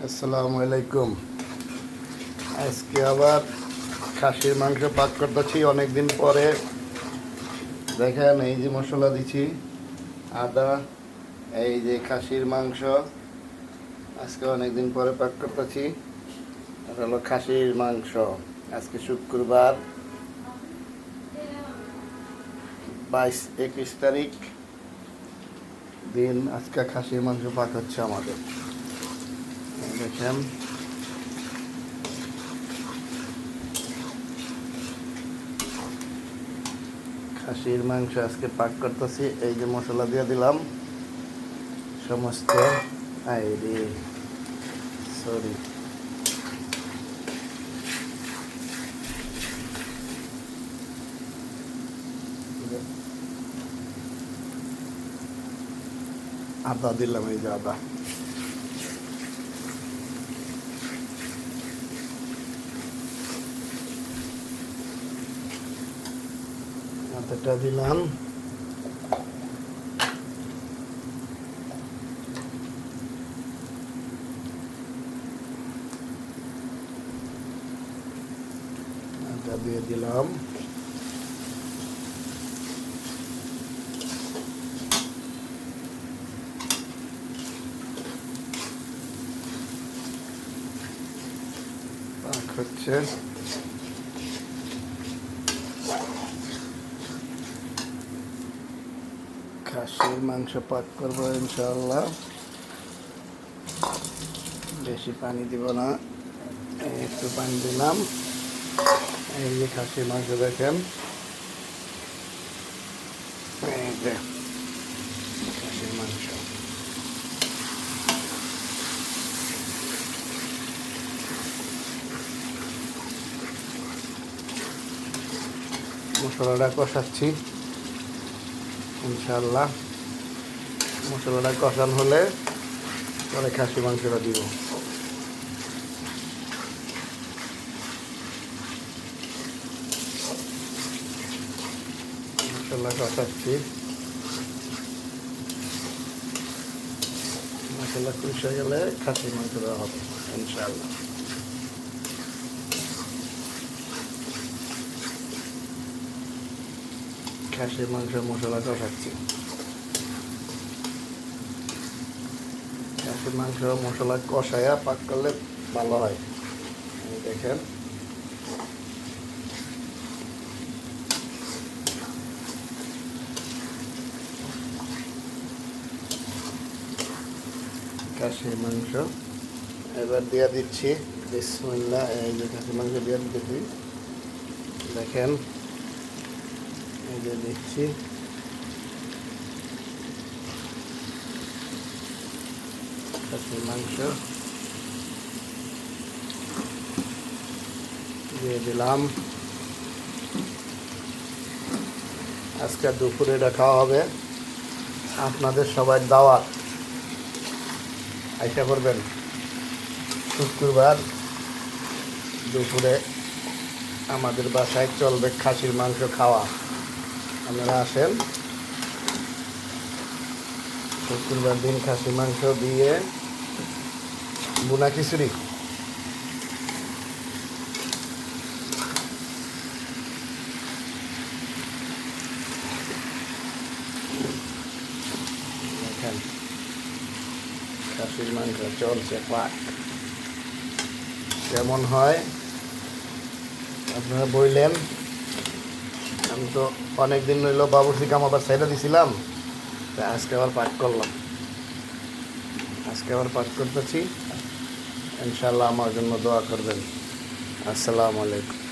আসসালামু আলাইকুম। আজকে আবার খাসির মাংস পাক করতেছি অনেকদিন পরে। দেখেন এই যে মশলা দিছি, আদা, এই যে খাসির মাংস আজকে অনেকদিন পরে পাক করতেছি। এটা হলো খাসির মাংস। আজকে শুক্রবার 22-21 তারিখ দিন। আজকে খাসির মাংস পাক হচ্ছে আমাদের। দেখেন খাসির মাংস আজকে পাক করতেছি। এই যে মশলা দিয়ে দিলাম সমস্ত। আইরে সরি, আদা দিলাম, এই যে আদা। আদাটা দিলাম। আদা দিয়ে দিলাম। পাক হচ্ছে। খাসির মাংস পাক করবো ইনশাআল্লাহ। বেশি পানি দিব না, একটু পানি দিলাম। এই যে খাসির মাংস দেখেন, এই যে খাসির মাংস। মশলাটা কষাচ্ছি ইনশাআল্লাহ। মশলাটা কষানো হলে পরে খাসি মাংসটা দিব। মশলা কষাচ্ছি, মশলা কষে গেলে খাসি মাংস দেওয়া হবে ইনশাআল্লাহ। খাসির মাংস মশলা কষাচ্ছি। খাসির মাংস মশলা কষায়া পাক করলে ভালো হয়। দেখেন খাসির মাংস এবার দিয়ে দিচ্ছি। বিসমিল্লাহ। এই যে খাসির মাংস দিয়ে দিচ্ছি, দেখেন এই যে দিচ্ছি। খাসির মাংস দিয়ে দিলাম। আজকে দুপুরে এটা খাওয়া হবে। আপনাদের সবাই দাওয়াত, আশা করবেন। শুক্রবার দুপুরে আমাদের বাসায় চলবে খাসির মাংস খাওয়া। আপনারা আসেন। শুক্রবার দিন খাসির মাংস দিয়ে বুনা খিচুড়ি। দেখেন খাসির মাংস চলছে পাক। কেমন হয় আপনারা বললেন। আমি তো অনেকদিন রইল বাবুর্চি কাম আবার ছেড়ে দিছিলাম, আজকে আবার পাক করলাম। আজকে আবার পাক করতেছি ইনশাআল্লাহ। আমার জন্য দোয়া করবেন। আসসালামু আলাইকুম।